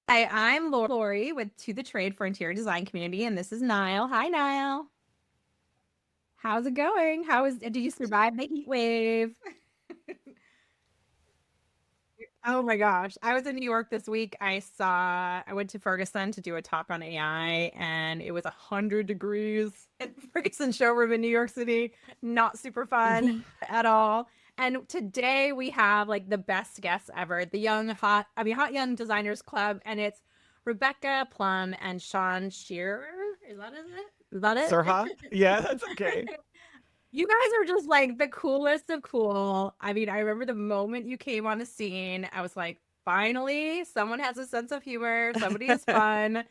Hi, I'm Lori with To the Trade for Interior Design Community, and this is Niall. Hi, Niall. How's it going? Did you survive the heat wave? Oh my gosh. I was in New York this week. I went to Ferguson to do a talk on AI, and it was 100 degrees in Ferguson showroom in New York City. Not super fun at all. And today we have like the best guests ever, the Hot Young Designers Club, and it's Rebecca Plum and Sean Shearer. Is that it? Is that Sirha? it? Yeah, that's okay. You guys are just like the coolest of cool. I mean, I remember the moment you came on the scene, I was like, finally, someone has a sense of humor. Somebody is fun.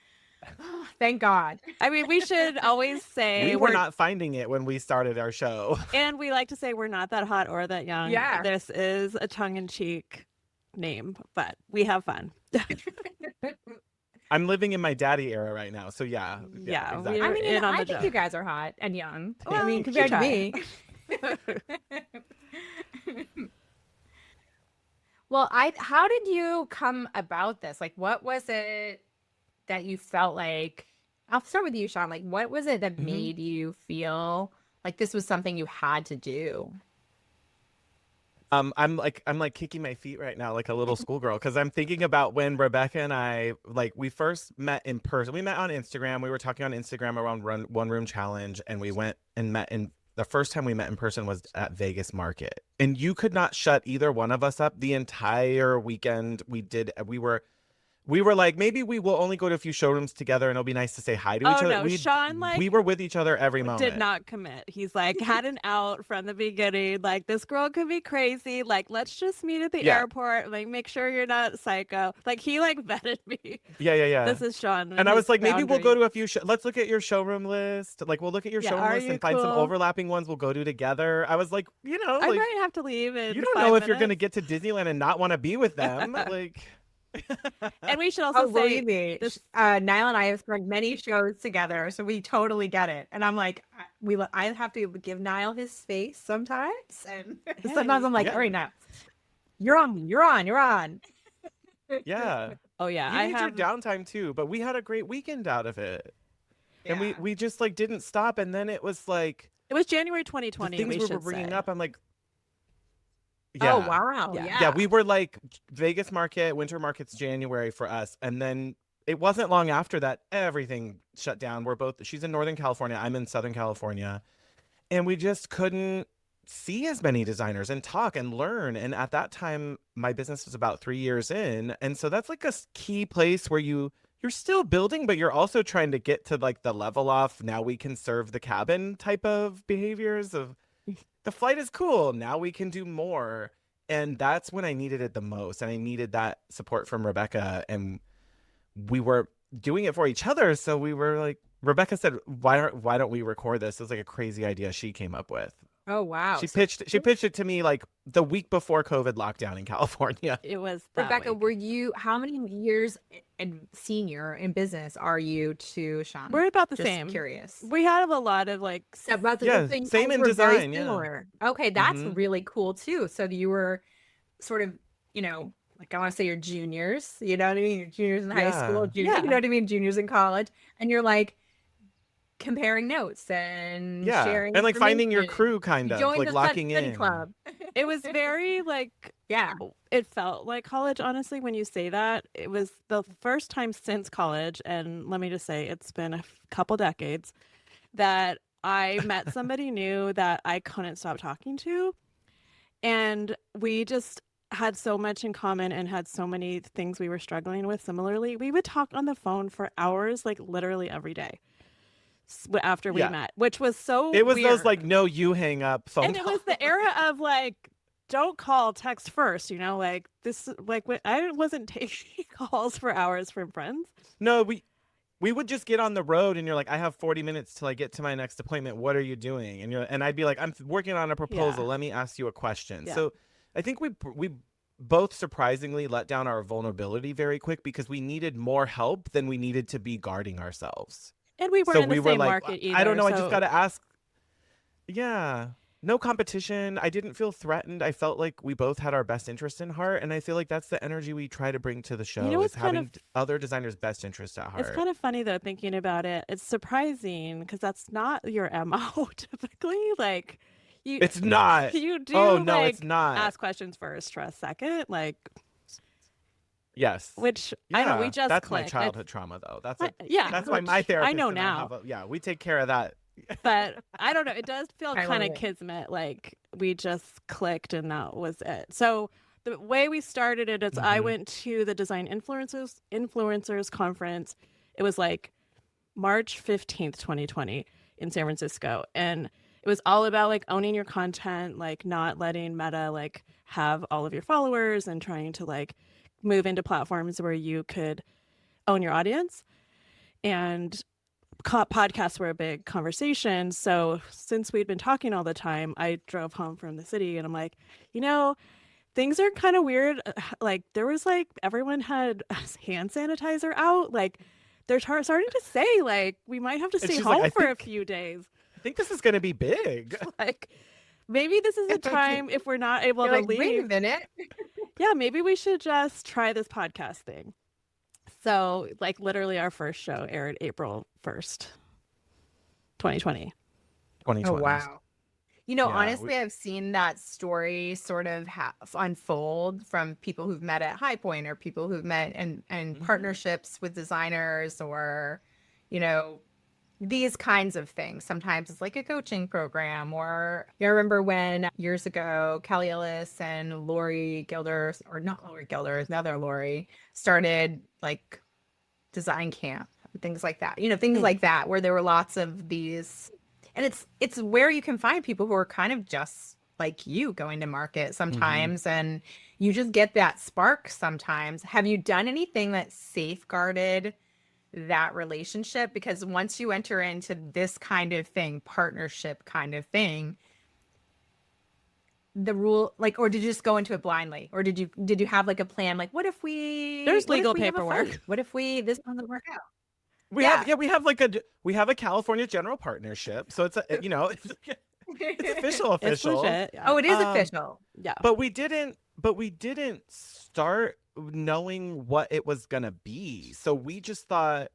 Thank God. I mean, we should always say We were not finding it when we started our show. and we like to say we're not that hot or that young. Yeah. This is a tongue-in-cheek name, but we have fun. I'm living in my daddy era right now, so yeah, Yeah, exactly. I mean, in on I the think joke. you guys are hot and young. I Well, mean, you compared to try. me. Well, how did you come about this? Like, what was it that you felt like? I'll start with you, Sean. Like, what was it that Mhm. made you feel like this was something you had to do? I'm like kicking my feet right now, like a little schoolgirl, because I'm thinking about when Rebecca and I we first met in person. We met on Instagram. We were talking on Instagram around One Room Challenge, and we went and met in the first time we met in person was at Vegas Market, and you could not shut either one of us up the entire weekend. We were like, maybe we will only go to a few showrooms together, and it'll be nice to say hi to each Oh other. no, Sean We were with each other every did moment. not commit. He's like had an out from the beginning. Like this girl could be crazy. Like let's just meet at the Yeah, airport. Like make sure you're not psycho. Like he like vetted me. yeah. This is Sean and And I his was like, maybe we'll go boundaries. to a few. Let's look at your showroom list. Like, we'll look at your Yeah, showroom are list you and find some cool? overlapping ones we'll go to together. I was like, I like might have to leave you in don't know five if you're gonna minutes. get to Disneyland and not want to be with them. Like, And we should also Oh, say believe me, this. Niall and I have done many shows together, so we totally get it. And I'm like, I have to give Niall his space sometimes, and sometimes Hey. I'm like, all yeah, right, Niall, you're on. yeah. Oh yeah, You I need your have. downtime too, but we had a great weekend out of it, and we Yeah. we just like didn't stop. And then it was like It was January the 2020. things We we were should bringing say. up. I'm like, Oh yeah. wow, Yeah. Yeah, yeah. we were like Vegas market, winter market's January for us. And then it wasn't long after that, everything shut down. She's in Northern California, I'm in Southern California. And we just couldn't see as many designers and talk and learn. And at that time, my business was about 3 years in. And so that's like a key place where you're still building, but you're also trying to get to like the level off. Now we can serve the cabin type of behaviors of the flight is cool. Now we can do more. And that's when I needed it the most. And I needed that support from Rebecca. And we were doing it for each other. So we were like, Rebecca said, why don't we record this? It was like a crazy idea she came up with. Oh wow. She So pitched it to me like the week before COVID lockdown in California. It was that Rebecca, week. how many years and senior in business are you to Sean? We're about the Just same. curious. We have a lot of like. About the Yeah, thing, same guys in were very design. Yeah. similar. Okay, that's Hmm. really cool too. So you were sort of, like I want to say you're juniors, you know what I mean? You're juniors in high school, Yeah. you know Yeah. what I mean? Juniors in college, and you're like comparing notes and Yeah. sharing And like finding your information. crew, kind You of joined like the locking study in. club. It was very like Yeah. it felt like college, honestly, when you say that. It was the first time since college, and let me just say it's been a couple decades that I met somebody new that I couldn't stop talking to. And we just had so much in common and had so many things we were struggling with similarly. We would talk on the phone for hours, like literally every day after we Yeah. met, which was so It was those like weird. no you hang up phone And it calls. was the era of like, don't call, text first, like this, like when I wasn't taking calls for hours from friends. No, we would just get on the road and you're like, I have 40 minutes till I get to my next appointment. What are you doing? And I'd be like, I'm working on a Yeah. proposal. Let me ask you a question. Yeah. So I think we both surprisingly let down our vulnerability very quick because we needed more help than we needed to be guarding ourselves. And we weren't So in the we were same like, market I don't either. know. I just got So to ask. Yeah. no competition. I didn't feel threatened. I felt like we both had our best interest in heart, and I feel like that's the energy we try to bring to the You know show, is what's kind having of other designers' best interest at it's heart. kind of funny though thinking about it. It's surprising because that's not your MO typically. Like you It's not. you Oh do no, it's like not. ask questions first, trust second, like Yes. which I know we Yeah, just that's my clicked. It's childhood trauma though. yeah, That's why my which I therapist know and I now. have a, yeah, we take care of that. But I don't know. It does feel I love kind of it. kismet, like we just clicked and that was it. So the way we started it is I Hmm. went to the Design Influencers Conference. It was like March 15th, 2020 in San Francisco. And it was all about like owning your content, like not letting Meta like have all of your followers and trying to like move into platforms where you could own your audience. And podcasts were a big conversation. So since we'd been talking all the time, I drove home from the city and I'm like, you know, things are kind of weird. Like there was like everyone had hand sanitizer out. Like they're starting to say like we might have to And stay she's like, home for a few days. I think this is gonna be big. Like maybe this is a time if we're not able You're to like, wait a leave. minute. Yeah, maybe we should just try this podcast thing. So like literally our first show aired April 1st, 2020. 2020. Oh wow. You know, Yeah. honestly, I've seen that story sort of unfold from people who've met at High Point or people who've met and Mhm. partnerships with designers or, you know, these kinds of things. Sometimes it's like a coaching program or I remember when years ago, Kelly Ellis and Lori Gilders, or not Lori Gilders, another Lori, started like design camp, things like that. You know, things Mm. like that, where there were lots of these, and it's where you can find people who are kind of just like you going to market Mhm. sometimes, and you just get that spark sometimes. Have you done anything that safeguarded that relationship? Because once you enter into this kind of thing, partnership kind of thing, the rule like, or did you just go into it blindly, or did you have like a plan, like There's what if legal we have a paperwork. fight, what if we this doesn't work out? We have, Yeah. yeah, we have like we have a California general partnership. So it's a, you know, it's official It's official. legit. Yeah. Oh, it is Um official. Yeah. but we didn't start knowing what it was gonna be. So we just thought,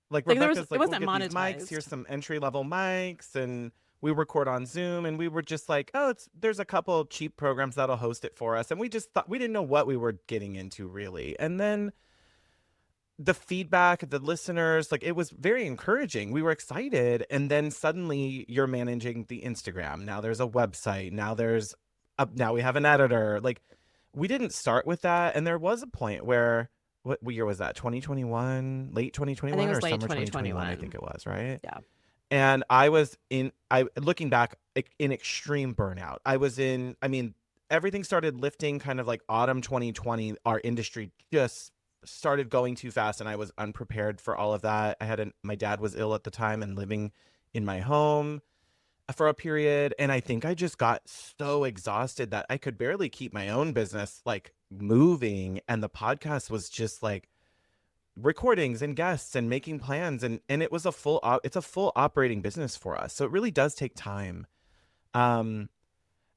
like, Like Rebecca's it like, we'll wasn't get these mics, monetized. here's some entry level mics, and we record on Zoom, and we were just like, oh, there's a couple cheap programs that'll host it for us. And we just thought, we didn't know what we were getting into really. And then the feedback, the listeners, like, it was very encouraging. We were excited. And then suddenly you're managing the Instagram. Now there's a website. Now we have an editor. Like, we didn't start with that. And there was a point where, what year was that? 2021, late I think it 2021 was or late summer 2021, I 2021. think it was, right? Yeah. And I looking back, in extreme burnout. I mean, everything started lifting kind of like autumn 2020. Our industry just started going too fast, and I was unprepared for all of that. My dad was ill at the time and living in my home for a period. And I think I just got so exhausted that I could barely keep my own business like moving. And the podcast was just like recordings and guests and making plans. And it was it's a full operating business for us. So it really does take time. Um,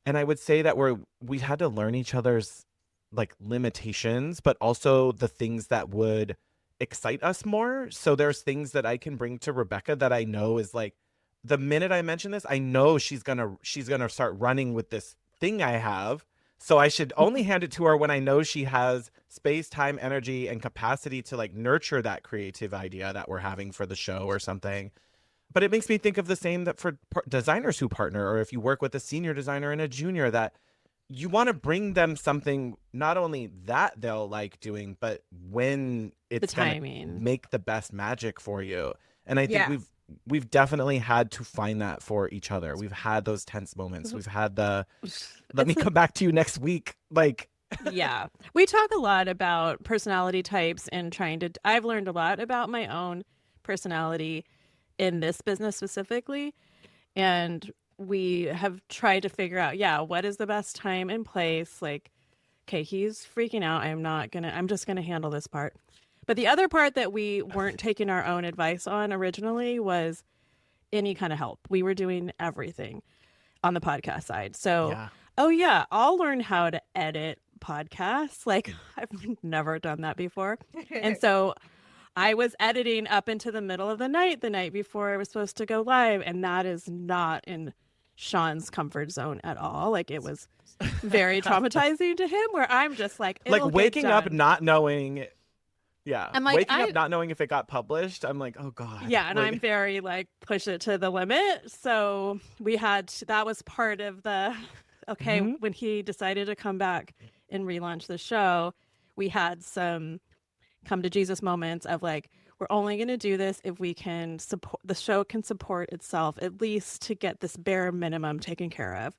and I would say that we had to learn each other's like limitations, but also the things that would excite us more. So there's things that I can bring to Rebecca that I know is like, the minute I mention this, I know she's gonna start running with this thing I have. So I should only hand it to her when I know she has space, time, energy, and capacity to like nurture that creative idea that we're having for the show or something. But it makes me think of the same that for designers who partner, or if you work with a senior designer and a junior, that you want to bring them something not only that they'll like doing, but when The it's gonna timing. make the best magic for you. And I think Yeah. we've definitely had to find that for each other. We've had those tense moments. We've had the let me It's come back to you next week. Like, yeah. We talk a lot about personality types and I've learned a lot about my own personality in this business specifically. And we have tried to figure out, yeah, what is the best time and place? Like, okay, he's freaking out. I'm just gonna handle this part. But the other part that we weren't taking our own advice on originally was any kind of help. We were doing everything. on the podcast side. So, Yeah. oh yeah, I'll learn how to edit podcasts. Like I've never done that before. And so I was editing up into the middle of the night before I was supposed to go live. And that is not in Sean's comfort zone at all. Like it was very traumatizing to him where I'm just like, Like it'll get waking up done. not knowing. Yeah. I'm like, Waking up not knowing if it got published. I'm like, oh God. yeah, and Like, I'm very like push it to the limit. So we had that was part of the okay, Mhm. when he decided to come back and relaunch the show, we had some come to Jesus moments of like, we're only going to do this if we can support the show can support itself at least to get this bare minimum taken care of.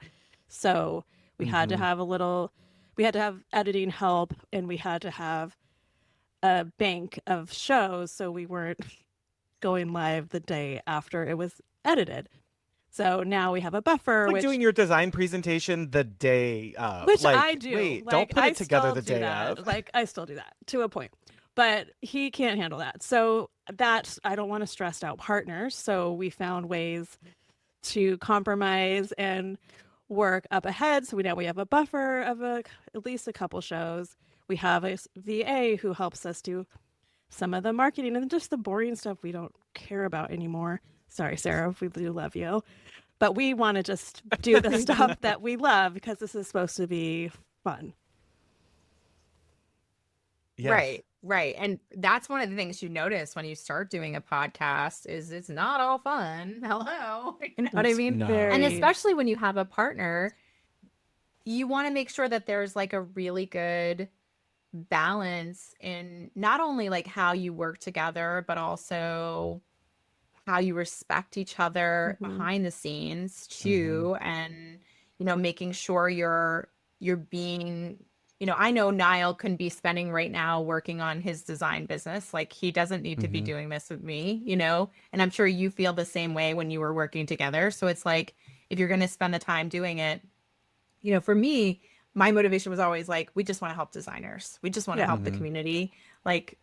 So we had to have we had to have editing help, and we had to have a bank of shows so we weren't going live the day after it was edited. So now we have a buffer, like which doing your design presentation the day of. which like, I do. Wait, like, don't put I it together still the do day that. of. Like I still do that to a point, but he can't handle that. So that I don't want to stress out partners. So we found ways to compromise and work up ahead. So we have a buffer of at least a couple shows. We have a VA who helps us do some of the marketing and just the boring stuff we don't care about anymore. Sorry, Sarah, we do love you. But we want to just do the stuff that we love because this is supposed to be fun. Yes. Right. And that's one of the things you notice when you start doing a podcast is it's not all fun. Hello. You know what I mean? No. And especially when you have a partner, you want to make sure that there's like a really good balance in not only like how you work together, but also how you respect each other behind the scenes too. And, making sure you're being, I know Niall can be spending right now working on his design business. Like he doesn't need to be doing this with me, and I'm sure you feel the same way when you were working together. So it's like, if you're going to spend the time doing it, for me, my motivation was always like, we just want to help designers. We just want to help the community. Like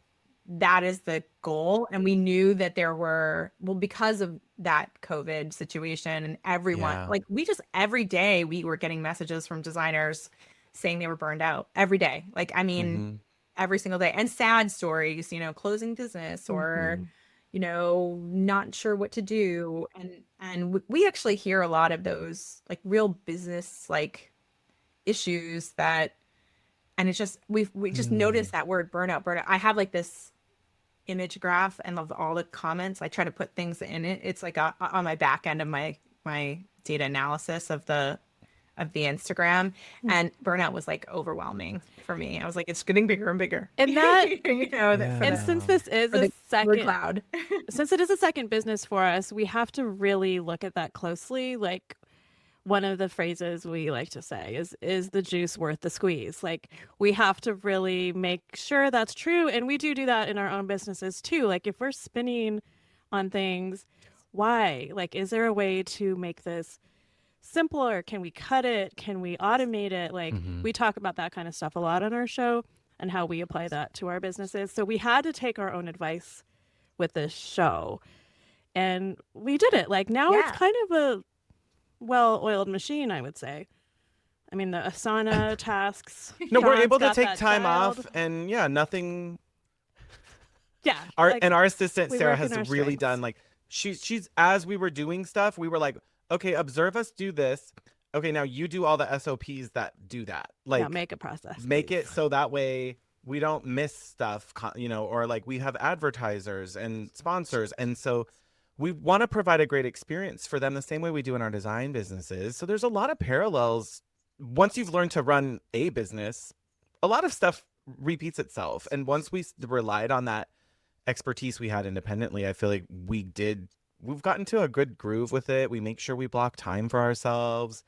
that is the goal. And we knew that there were, because of that COVID situation and everyone, like we just, every day we were getting messages from designers saying they were burned out every day. Like, I mean, every single day, and sad stories, closing business or, not sure what to do. And we actually hear a lot of those like real business, like issues that, and it's just we just noticed that word burnout. I have like this image graph and of all the comments. I try to put things in it. It's like on my back end of my data analysis of the Instagram, and burnout was like overwhelming for me. I was like, it's getting bigger and bigger. And that and since this is a second cloud, since it is a second business for us, we have to really look at that closely. Like one of the phrases we like to say is the juice worth the squeeze? Like we have to really make sure that's true. And we do that in our own businesses too. Like if we're spinning on things, why? Like, is there a way to make this simpler? Can we cut it? Can we automate it? Like we talk about that kind of stuff a lot on our show and how we apply that to our businesses. So we had to take our own advice with this show, and we did it. Like now it's kind of a well-oiled machine, I would say. I mean, the Asana tasks. No, we're Sean's able to got take that time child. off, and nothing. Yeah. Our assistant we Sarah work in has our really strengths. done like she's as we were doing stuff, we were like, okay, observe us do this. Okay, now you do all the SOPs that do that. Like make a process. make please. it so that way we don't miss stuff, or like we have advertisers and sponsors, and so we want to provide a great experience for them the same way we do in our design businesses. So there's a lot of parallels. Once you've learned to run a business, a lot of stuff repeats itself. And once we relied on that expertise we had independently, I feel like we've gotten to a good groove with it. We make sure we block time for ourselves.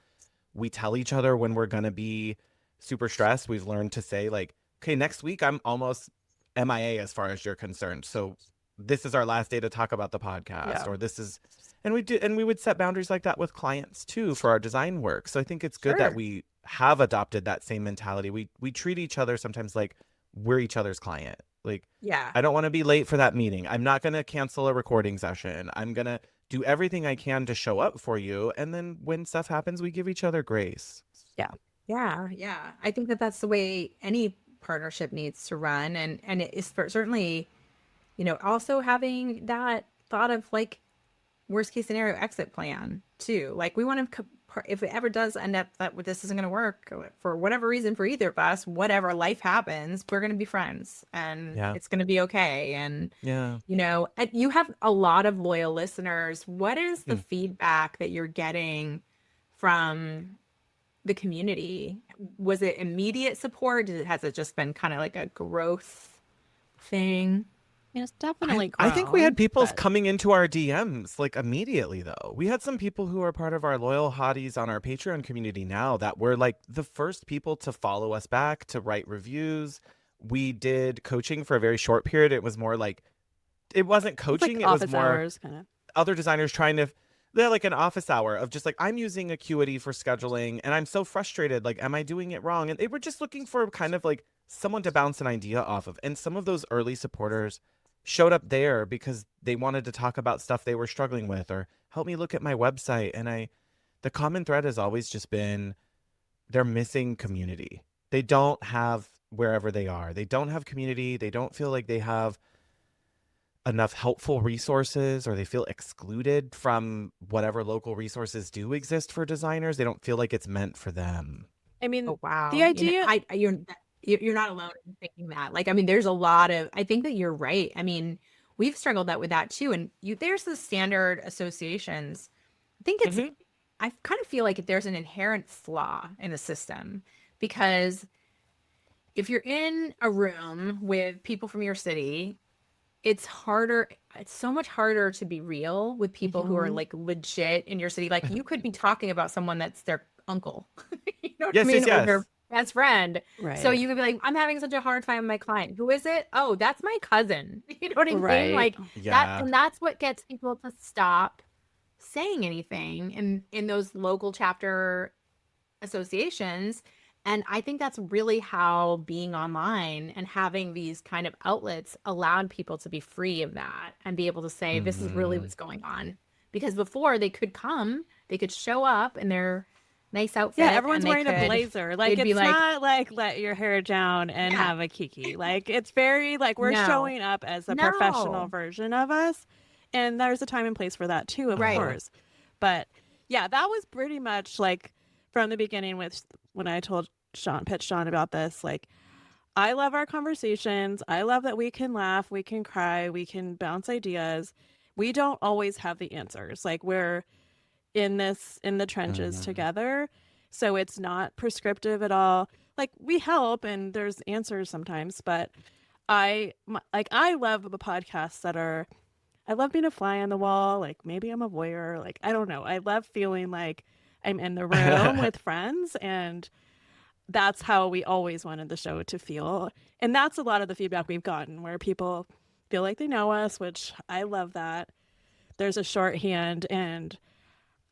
We tell each other when we're going to be super stressed. We've learned to say like, okay, next week I'm almost MIA as far as you're concerned. So this is our last day to talk about the podcast, or this is, and we would set boundaries like that with clients too for our design work. So I think it's good that we have adopted that same mentality. We treat each other sometimes like we're each other's client. Like, I don't want to be late for that meeting. I'm not going to cancel a recording session. I'm going to do everything I can to show up for you. And then when stuff happens, we give each other grace. Yeah. Yeah. I think that that's the way any partnership needs to run, and it is certainly, also having that thought of like worst case scenario exit plan too. Like we want to, if it ever does end up that this isn't going to work for whatever reason for either of us, whatever life happens, we're going to be friends and Yeah. it's going to be okay. And Yeah. and you have a lot of loyal listeners. What is the Hmm. feedback that you're getting from the community? Was it immediate support? Has it just been kind of like a growth thing? It's definitely I think we had grown, people but coming into our DMs like immediately though. We had some people who are part of our loyal hotties on our Patreon community now that were like the first people to follow us back, to write reviews. We did coaching for a very short period. It was more like, it wasn't it's coaching, like it was office more hours kind of. other designers trying to, they're like an office hour of just like, I'm using Acuity for scheduling and I'm so frustrated. Like, am I doing it wrong? And they were just looking for kind of like someone to bounce an idea off of. And some of those early supporters showed up there because they wanted to talk about stuff they were struggling with or help me look at my website. And the common thread has always just been they're missing community. They don't have wherever they are. They don't have community. They don't feel like they have enough helpful resources, or they feel excluded from whatever local resources do exist for designers. They don't feel like it's meant for them. I mean, Oh wow. the idea. You're not alone in thinking that. Like, I mean, there's a lot of, I think that you're right. I mean, we've struggled that with that too. And there's the standard associations. I think it's, Mhm. I kind of feel like there's an inherent flaw in the system, because if you're in a room with people from your city, it's harder. It's so much harder to be real with people who are Mhm. like legit in your city. Like you could be talking about someone that's their uncle, you know what I Yes, yes, mean? Or their yes. best friend. So Right. you could be like, I'm having such a hard time with my client. Who is it? Oh, that's my cousin. You know what I mean? Right. Like that, Yeah. and that's what gets people to stop saying anything in those local chapter associations. And I think that's really how being online and having these kind of outlets allowed people to be free of that and be able to say, this is really Mhm. what's going on. Because before they could come, they could show up in their nice Yeah, outfit and everyone's wearing a blazer. Like they'd be it's like, not like let your hair down and yeah, have a kiki. Like it's very like we're no, showing up as a professional no, version of us. And there's a time and place for that too, of right. Uh-huh. course. But yeah, that was pretty much like from the beginning with when I told pitched Sean about this, like I love our conversations. I love that we can laugh, we can cry, we can bounce ideas. We don't always have the answers. Like we're in the trenches Mhm. together. So it's not prescriptive at all. Like we help and there's answers sometimes, but I love the podcasts that are I love being a fly on the wall. Like maybe I'm a voyeur. Like I don't know. I love feeling like I'm in the room with friends, and that's how we always wanted the show to feel. And that's a lot of the feedback we've gotten where people feel like they know us, which I love that. There's a shorthand, and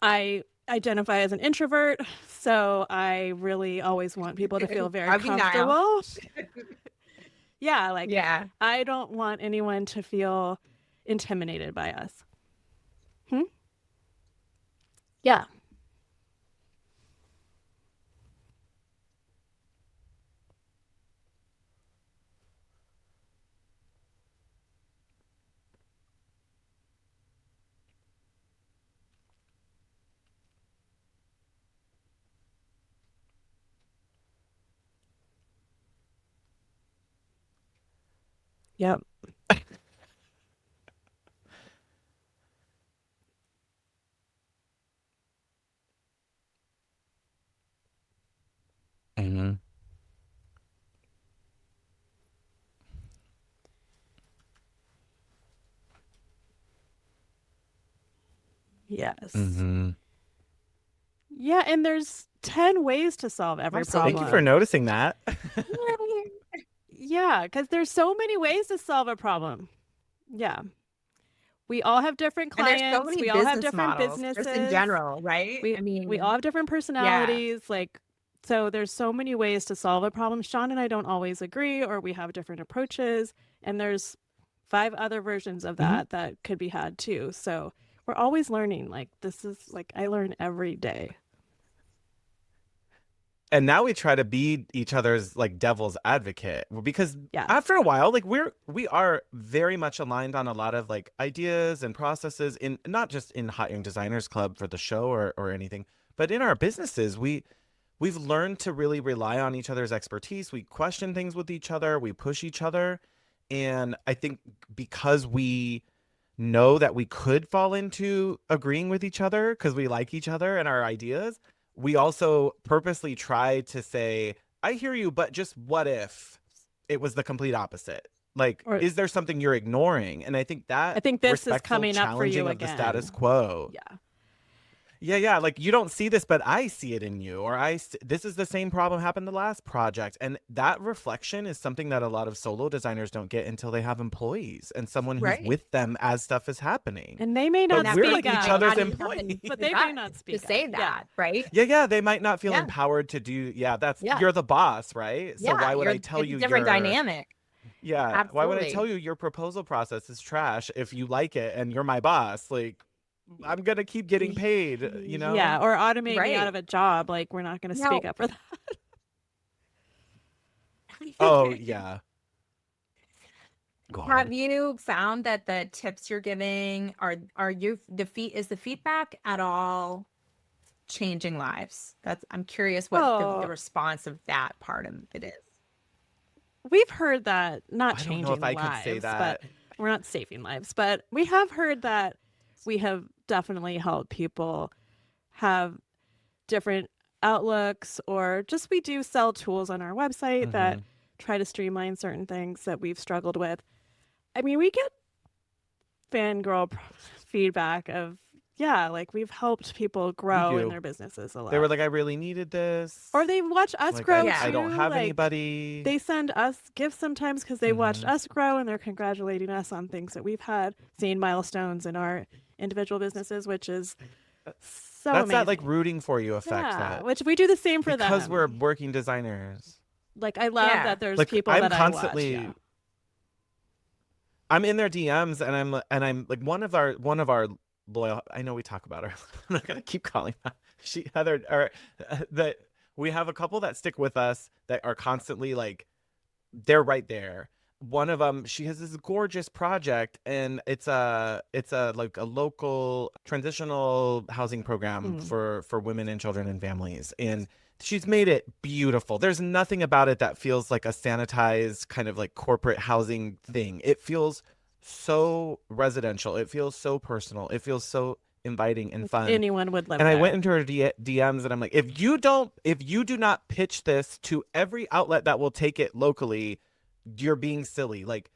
I identify as an introvert, so I really always want people to feel very Doggy Nile. comfortable. Yeah, like Yeah. I don't want anyone to feel intimidated by us. Hmm? Yeah. Yep. Mhm. Yes. Mhm. Yeah, and there's 10 ways to solve every Thank you for problem. noticing that. Yeah, because there's so many ways to solve a problem. Yeah. We all have different And there's so clients. many We all have business different models just in businesses. general, right? we I we all mean, have different yeah. personalities, like so there's so many ways to solve a problem. Sean and I don't always agree, or we have different approaches, and there's 5 other versions of Mhm. that that could be had too. So we're always learning. Like this is like I learn every day. And now we try to be each other's like devil's advocate because Yeah. after a while, like we are very much aligned on a lot of like ideas and processes in not just in Hot Young Designers Club for the show or anything, but in our businesses, we've learned to really rely on each other's expertise. We question things with each other, we push each other. And I think because we know that we could fall into agreeing with each other because we like each other and our ideas, we also purposely try to say, I hear you, but just what if it was the complete opposite? Like, Or is there something you're ignoring? And I think that I think this is respectful coming up for challenging you of the status again. quo. Yeah. Yeah. Like you don't see this, but I see it in you, or this is the same problem happened the last project. And that reflection is something that a lot of solo designers don't get until they have employees and someone who's Right. with them as stuff is happening. And they may not But speak we're like up. each other's Not even employees. having But the they may guts not to speak say up. that, right? Yeah, they might not feel Yeah. empowered to do. Yeah, that's Yeah. you're the boss, right? So Yeah, why would I tell it's you a different your dynamic. yeah? Why would I Absolutely. tell you your proposal process is trash if you like it and you're my boss? Like, I'm gonna keep getting paid, you know? Yeah, or automate me out Right. of a job. Like we're not going to No. speak up for that. Oh yeah. Go Have on. you found that the tips you're giving are you is the feedback at all changing lives? I'm curious what the Oh, response of that part of it is. we've heard that not I don't know changing if I could say lives, that. but we're not saving lives. But we have heard that we have definitely helped people have different outlooks, or just we do sell tools on our website that Mhm. try to streamline certain things that we've struggled with. I mean, we get fangirl feedback of, yeah, like we've helped people grow in do. their businesses a lot. They were like, I really needed this. Or they watch us Like, grow Yeah. too. I don't have like, anybody. They send us gifts sometimes because they watched Mhm. us grow and they're congratulating us on things that we've had, seeing milestones in our individual businesses, which is so That's amazing. that like rooting for you effect. Yeah, That which we do the same for because them. we're working designers. Like I love Yeah. that there's Like people I'm that constantly I watch. I'm in their DMs and I'm like one of our loyal. I know we talk about her. I'm not gonna keep calling her. Heather or that we have a couple that stick with us that are constantly like they're right there. One of them, she has this gorgeous project, and it's a like a local transitional housing program for women and children and families, and she's made it beautiful. There's nothing about it that feels like a sanitized kind of like corporate housing thing. It feels so residential. It feels so personal. It feels so inviting and fun. Anyone would live And I there. went into her DMs and I'm like, if you do not pitch this to every outlet that will take it locally, you're being silly. Like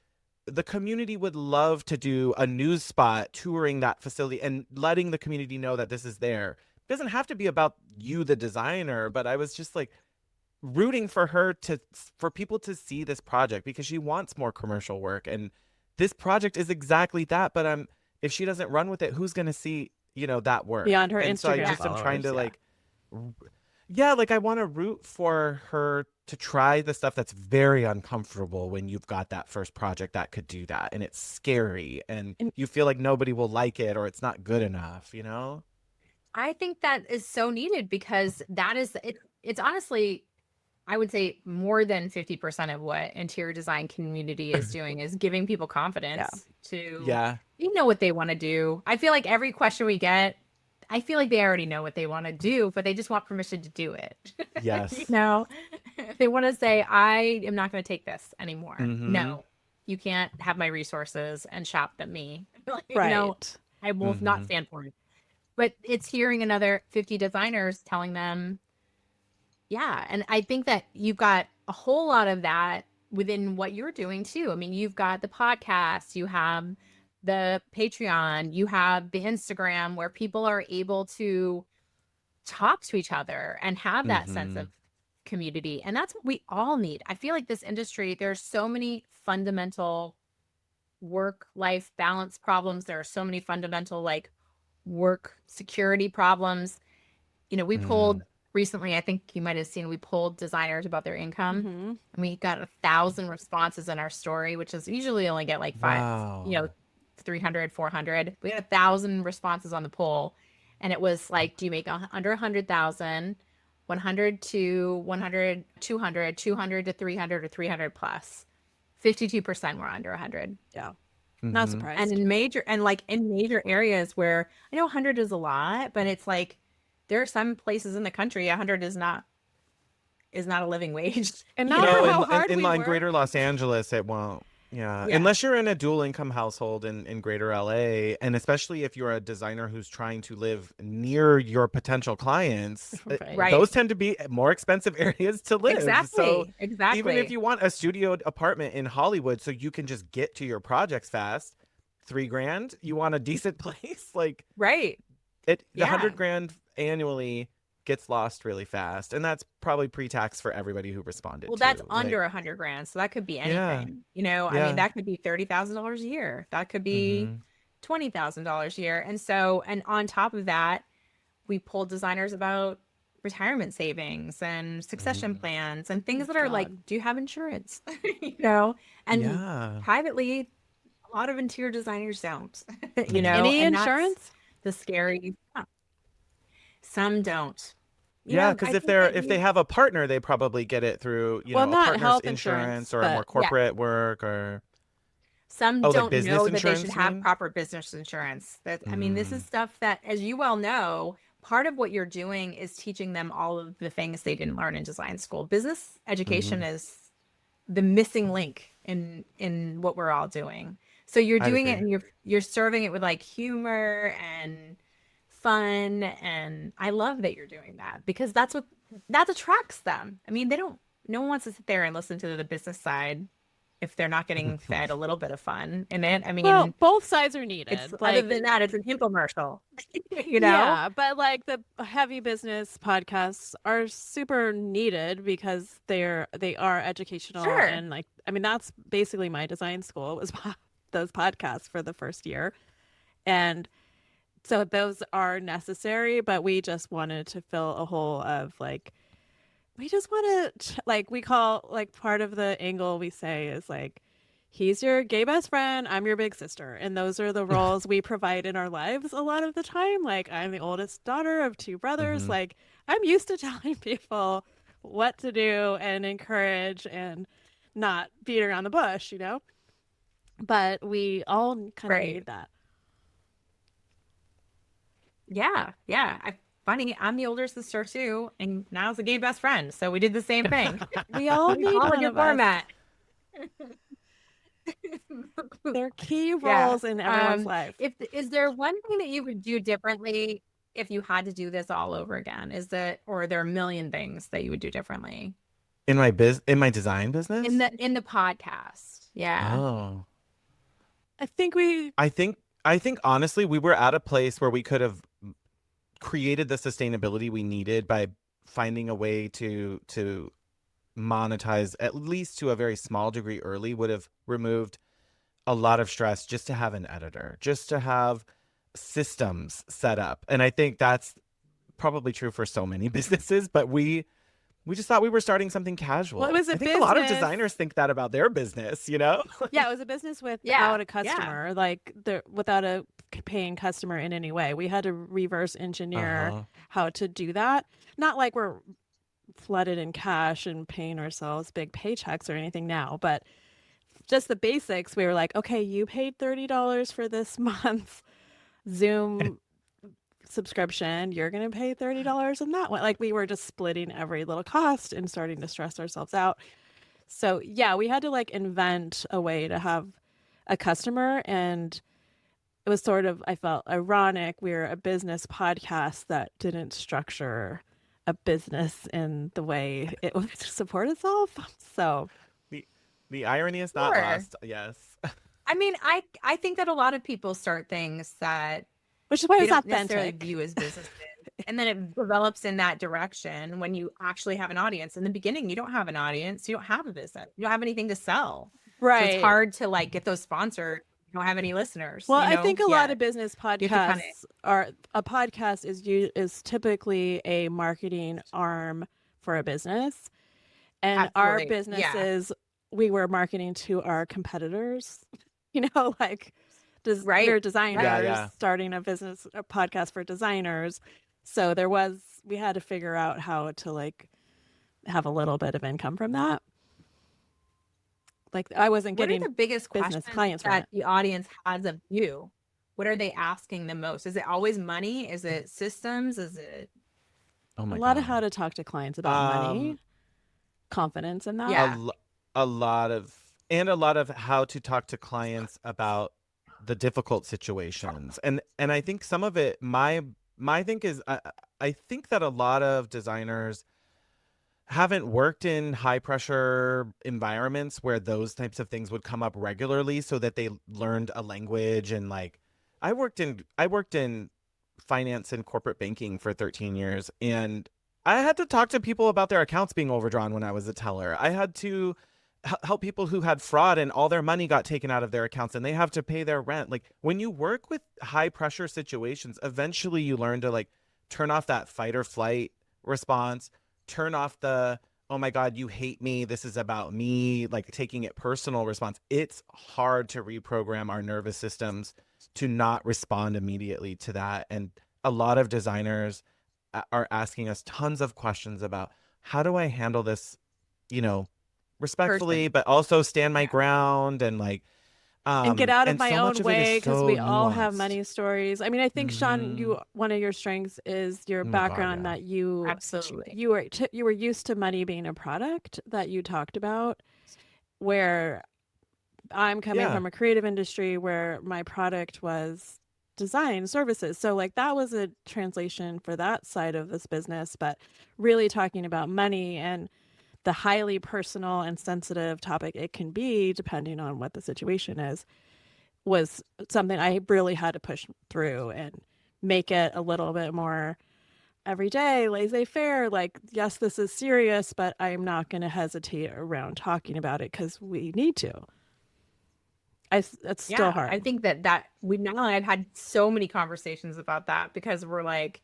the community would love to do a news spot touring that facility and letting the community know that this is there. It doesn't have to be about you, the designer, but I was just like rooting for her for people to see this project because she wants more commercial work. And this project is exactly that. But if she doesn't run with it, who's going to see, that work Beyond her and so I Instagram just am trying to followers, like I want to root for her to try the stuff that's very uncomfortable when you've got that first project that could do that. And it's scary and you feel like nobody will like it or it's not good enough, I think that is so needed because that is it's honestly, I would say more than 50% of what interior design community is doing is giving people confidence to what they want to do. I feel like every question we get, I feel like they already know what they want to do, but they just want permission to do it. Yes. They want to say, I am not going to take this anymore. Mhm. No, you can't have my resources and shop at me. right? No, I will not stand for it. But it's hearing another 50 designers telling them, yeah. And I think that you've got a whole lot of that within what you're doing too. I mean, you've got the podcast, you have the Patreon, you have the Instagram where people are able to talk to each other and have that sense of community. And that's what we all need. I feel like this industry, there's so many fundamental work-life balance problems. There are so many fundamental like work security problems. We polled recently, I think you might have seen, we polled designers about their income. And we got 1,000 responses in our story, which is usually only get like 5, Wow. 300, 400. We had 1,000 responses on the poll, and it was like, do you make under 100,000, 100 to 100, 200, 200 to 300, or 300 plus? 52% were under 100. Yeah. Not Mhm. surprised. And in major areas where I know 100 is a lot, but it's like there are some places in the country 100 is not a living wage. And you not know? for how hard in we like work. greater Los Angeles, it won't. Yeah. Yeah. Unless you're in a dual income household in greater LA, and especially if you're a designer who's trying to live near your potential clients, Right. Right. those tend to be more expensive areas to live. So Exactly. even if you want a studio apartment in Hollywood so you can just get to your projects fast, $3,000, you want a decent place, like Right. the Yeah. $100,000 annually gets lost really fast, and that's probably pre-tax for everybody who responded. Well, that's to. under 100 grand, so that could be Yeah. anything. You know, I Yeah. mean, that could be $30,000 a year. That could be Mhm. $20,000 a year. And on top of that, we pulled designers about retirement savings and succession plans and things that are like, God. do you have insurance? You know, and Yeah. privately, a lot of interior designers don't. You know, Any and that's insurance? the scary stuff. Some don't. You Yeah, know, because I if think that they have a partner, they probably get it through, Well, a not partner's health insurance insurance, or but- more Yeah. corporate work or Some like don't business know that they insurance, should you have mean? proper business insurance. I mean, this is stuff that, as you well know, part of what you're doing is teaching them all of the things they didn't learn in design school. Business education is the missing link in what we're all doing. So you're I'd doing it agree. and you're serving it with like humor and fun, and I love that you're doing that because that attracts them. I mean, no one wants to sit there and listen to the business side if they're not getting fed a little bit of fun in it. I mean, Well, both sides are needed. it's other than that, it's an infomercial. You know? Yeah, but like the heavy business podcasts are super needed because they are educational. Sure. And like, I mean, that's basically my design school was those podcasts for the first year. And so those are necessary, but we just wanted to fill a hole of like, we just want to like, we call like part of the angle we say is like, he's your gay best friend, I'm your big sister. And those are the roles we provide in our lives a lot of the time. Like, I'm the oldest daughter of two brothers. Like, I'm used to telling people what to do and encourage and not beat around the bush, you know? But we all kind of Right. need that. Yeah. Funny, I'm the older sister too, and Niall's a gay best friend, so we did the same thing. We all need All a one good of us. format. They're key Yeah. roles in everyone's life. Is there one thing that you would do differently if you had to do this all over again? Or are there a million things that you would do differently In my design business? in the podcast? Yeah. Oh. I think we I think honestly we were at a place where we could have created the sustainability we needed by finding a way to monetize at least to a very small degree early. Would have removed a lot of stress just to have an editor, just to have systems set up. And I think that's probably true for so many businesses, but we just thought we were starting something casual. Well, it was a I think a lot of business. designers think that about their business, you know? Yeah, it was a business without a customer, like without a paying customer in any way. We had to reverse engineer how to do that. Not like we're flooded in cash and paying ourselves big paychecks or anything now, but just the basics. We were like, okay, you paid $30 for this month's Zoom subscription. You're going to pay $30 on that one. Like, we were just splitting every little cost and starting to stress ourselves out. So yeah, we had to like invent a way to have a customer, and it was sort of, I felt ironic. We're a business podcast that didn't structure a business in the way it would support itself. So the irony is not Sure. lost. Yes. I mean, I think that a lot of people start things that which is why they it's don't necessarily authentic. view as businesses. And then it develops in that direction when you actually have an audience. In the beginning, you don't have an audience. You don't have a business. You don't have anything to sell. Right. So it's hard to like get those sponsored. You don't have any listeners. Well, you know? I think a lot of business have to podcasts are a podcast is typically a marketing arm for a business, and our Absolutely. Yeah. businesses we were marketing to our competitors. You know, like Right. we're designers Yeah. starting a podcast for designers. So we had to figure out how to like have a little bit of income from that. Like I wasn't What are getting the biggest business questions clients from that it. the audience has of you? What are they asking the most? Is it always money? Is it systems? Is it Oh A my lot of how God. to talk to clients about money, Um, confidence in that. a, yeah, lo- a lot of a lot of how to talk to clients about the difficult situations. And I think some of it my think is I think that a lot of designers haven't worked in high pressure environments where those types of things would come up regularly, so that they learned a language. And like I worked in finance and corporate banking for 13 years, and I had to talk to people about their accounts being overdrawn when I was a teller. I had to help people who had fraud and all their money got taken out of their accounts and they have to pay their rent. Like when you work with high pressure situations, eventually you learn to like turn off that fight or flight response, turn off the oh my God, you hate me, this is about me, like taking it personal response. It's hard to reprogram our nervous systems to not respond immediately to that. And a lot of designers are asking us tons of questions about how do I handle this, you know, respectfully, person. but also stand my Yeah. ground. And like, And get out of and my so much own of it is way because so we all have nuanced. money stories. I mean, I think Sean, Mm-hmm. one of your strengths is your Oh my God, background yeah. that you Absolutely. you were you were used to money being a product that you talked about, where I'm coming Yeah. from a creative industry where my product was design services. So like that was a translation for that side of this business, but really talking about money and the highly personal and sensitive topic it can be depending on what the situation is was something I really had to push through and make it a little bit more everyday, laissez-faire. Like, yes, this is serious, but I'm not going to hesitate around talking about it because we need to. It's still Yeah, I hard. think that we now I've had so many conversations about that because we're like,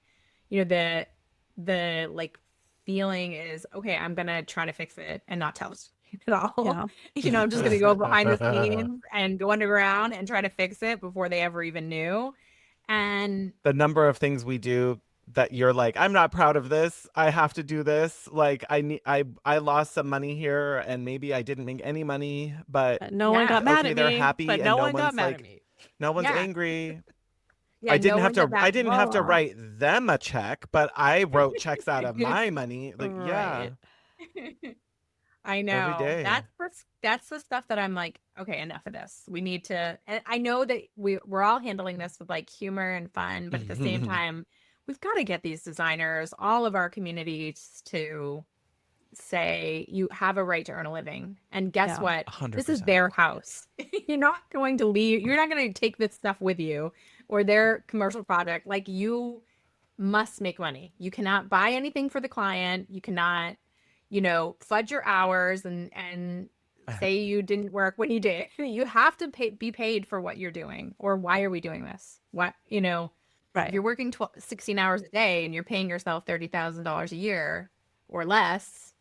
the like feeling is okay, I'm gonna try to fix it and not tell you at all. Yeah. I'm just gonna go behind the scenes and go underground and try to fix it before they ever even knew. And The number of things we do that you're like, I'm not proud of this, I have to do this, like I lost some money here and maybe I didn't make any money, but No one got yeah, mad okay, at they're me, happy but and no no one got one's mad at like, me. no one's yeah, angry. yeah, I didn't no have one's to at that I didn't have to wall. write them a check, but I wrote checks out of my money. Like, yeah, Right. I every know. day. That's the stuff that I'm like, okay, enough of this. We need to, and I know that we're all handling this with like humor and fun, but at the same time, we've got to get these designers, all of our communities to say you have a right to earn a living. And guess Yeah. what? This is 100%. their house. You're not going to leave, you're not going to take this stuff with you or their commercial project. Like you must make money. You cannot buy anything for the client. You cannot, fudge your hours and say you didn't work when you did. You have to be paid for what you're doing. Or why are we doing this? What, if Right. you're working 16 hours a day and you're paying yourself $30,000 a year or less,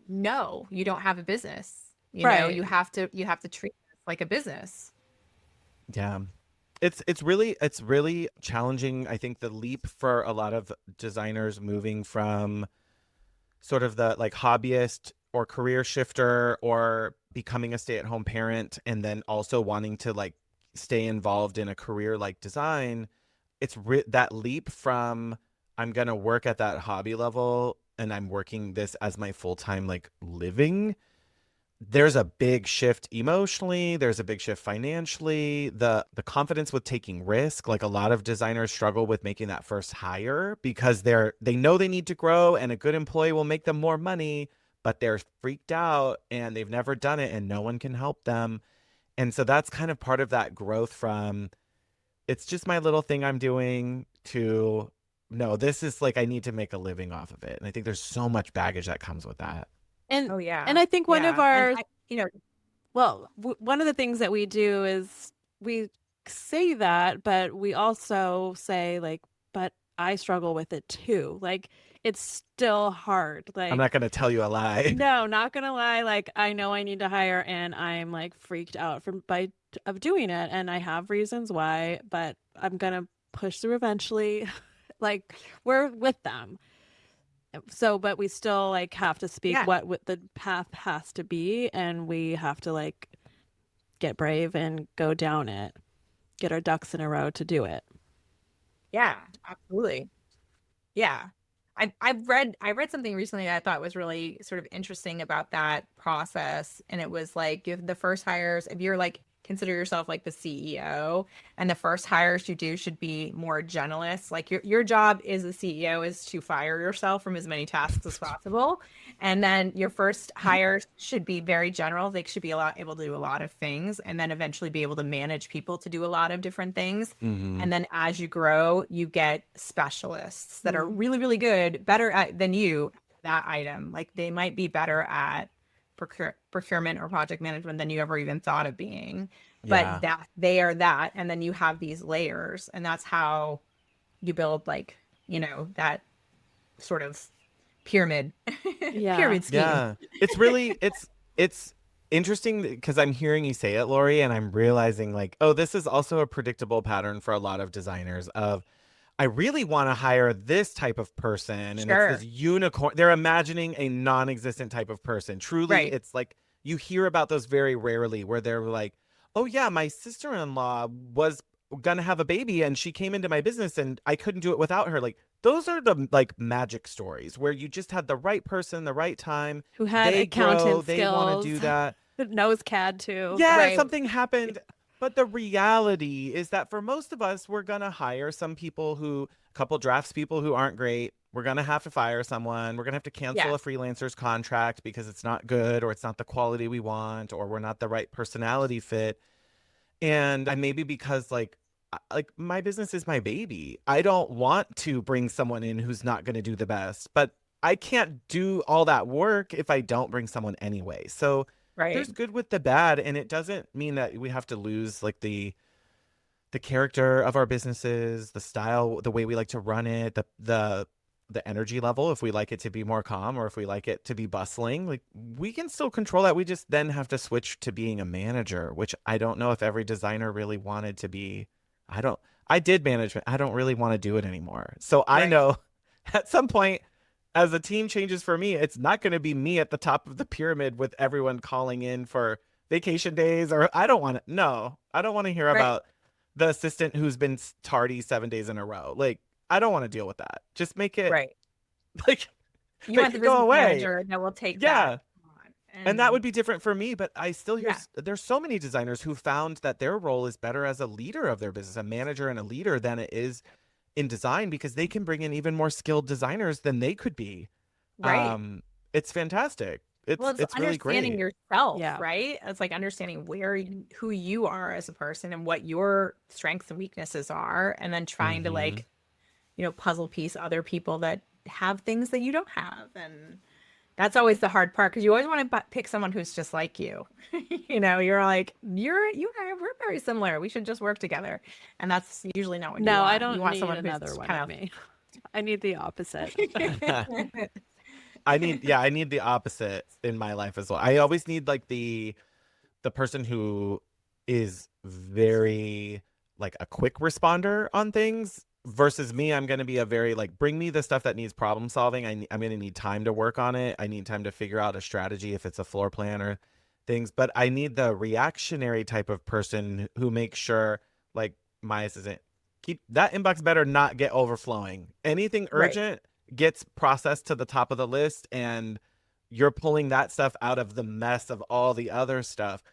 no, you don't have a business. Right. You have to treat it like a business. Yeah. It's really challenging. I think the leap for a lot of designers moving from sort of the like hobbyist or career shifter or becoming a stay-at-home parent and then also wanting to like stay involved in a career like design. That leap from I'm going to work at that hobby level and I'm working this as my full-time like living. There's a big shift emotionally, there's a big shift financially, the confidence with taking risk. Like a lot of designers struggle with making that first hire because they know they need to grow and a good employee will make them more money, but they're freaked out and they've never done it and no one can help them. And so that's kind of part of that growth from it's just my little thing I'm doing to no, this is like I need to make a living off of it. And I think there's so much baggage that comes with that. And Oh yeah. and I think one of Yeah. And our one of the things that we do is we say that, but we also say like, but I struggle with it too. Like it's still hard. I'm Like, not going to tell you a lie. no, not gonna lie. Like I know I need to hire, and I'm like freaked out of doing it, and I have reasons why, but I'm gonna push through eventually. Like, we're with them. So, but we still like have to speak Yeah. what the path has to be, and we have to like get brave and go down it, get our ducks in a row to do it. Yeah, absolutely. Yeah. I read something recently that I thought was really sort of interesting about that process. And it was like if the first hires, if you're like consider yourself like the CEO, and the first hires you do should be more generalists. Like your job as the CEO is to fire yourself from as many tasks as possible. And then your first hires should be very general. They should be able to do a lot of things, and then eventually be able to manage people to do a lot of different things. Mm-hmm. And then as you grow, you get specialists that are Mm. really, really good, better at than you that item. Like they might be better at procurement or project management than you ever even thought of being. But Yeah. that they are that, and then you have these layers, and that's how you build like, that sort of pyramid Yeah. pyramid scheme. Yeah. It's really it's interesting because I'm hearing you say it, Lori, and I'm realizing like, oh, this is also a predictable pattern for a lot of designers of I really want to hire this type of person, and it's this Sure. unicorn. They're imagining a non-existent type of person. Truly, Right. it's like you hear about those very rarely where they're like, "Oh yeah, my sister-in-law was gonna have a baby and she came into my business and I couldn't do it without her." Like those are the like magic stories where you just had the right person, the right time. Who had They grow, accountant they want to skills, do that. knows CAD too. Yeah, Right. something happened. But the reality is that for most of us, we're going to hire some people who, a couple drafts people who aren't great. We're going to have to fire someone. We're going to have to cancel Yeah. a freelancer's contract because it's not good or it's not the quality we want or we're not the right personality fit. And maybe because like my business is my baby. I don't want to bring someone in who's not going to do the best, but I can't do all that work if I don't bring someone anyway. So Right. there's good with the bad, and it doesn't mean that we have to lose like the character of our businesses, the style, the way we like to run it, the energy level, if we like it to be more calm or if we like it to be bustling. Like we can still control that. We just then have to switch to being a manager, which I don't know if every designer really wanted to be. I did management. I don't really want to do it anymore. So I Right. know at some point as the team changes for me, it's not going to be me at the top of the pyramid with everyone calling in for vacation days or I don't want to. No, I don't want to hear Right. about the assistant who's been tardy 7 days in a row. Like, I don't want to deal with that. Just make it Right. like You want make the it go business away. manager that will take that Yeah. on. And that And would be different for me, but I still hear yeah. there's so many designers who found that their role is better as a leader of their business, a manager and a leader than it is in design because they can bring in even more skilled designers than they could be. Right. It's fantastic. Well, It's it's it's really understanding great. yourself, Yeah. right? It's like understanding who you are as a person and what your strengths and weaknesses are, and then trying to Hmm. like, puzzle piece other people that have things that you don't have. And that's always the hard part because you always want to pick someone who's just like you. You're like, we're very similar. We should just work together. And that's usually not what you No, I want. You don't want need someone who's another one of kind me. I need the opposite. of I need the opposite in my life as well. I always need like the person who is very like a quick responder on things versus me. I'm going to be a very like bring me the stuff that needs problem solving. I'm going to need time to work on it. I need time to figure out a strategy if it's a floor plan or things, but I need the reactionary type of person who makes sure like my assistant keep that inbox better not get overflowing. Anything right. urgent gets processed to the top of the list and you're pulling that stuff out of the mess of all the other stuff.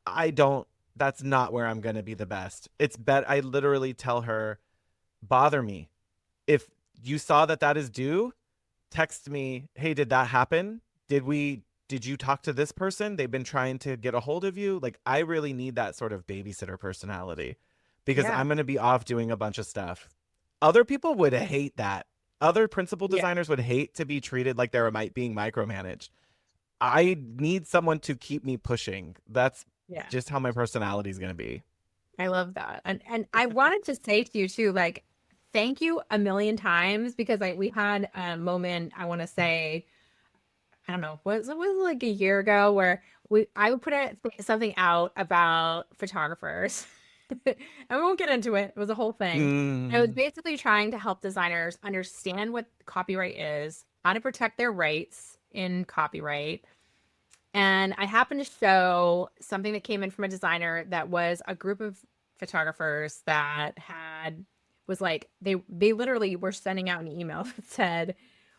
I don't that's not where I'm going to be the best. It's bet I literally tell her bother me. If you saw that that is due, text me, "Hey, did that happen? Did you talk to this person? They've been trying to get a hold of you." Like I really need that sort of babysitter personality because Yeah. I'm going to be off doing a bunch of stuff. Other people would hate that. Other principal Yeah. designers would hate to be treated like they're being micromanaged. I need someone to keep me pushing. That's Yeah. just how my personality is going to be. I love that. And I wanted to say to you too, like, thank you a million times because we had a moment, I want to say, I don't know, was it like a year ago where I would put something out about photographers. And we won't get into it. It was a whole thing. I was Mm. basically trying to help designers understand what copyright is, how to protect their rights in copyright. And I happened to show something that came in from a designer that was a group of photographers that was like they literally were sending out an email that said,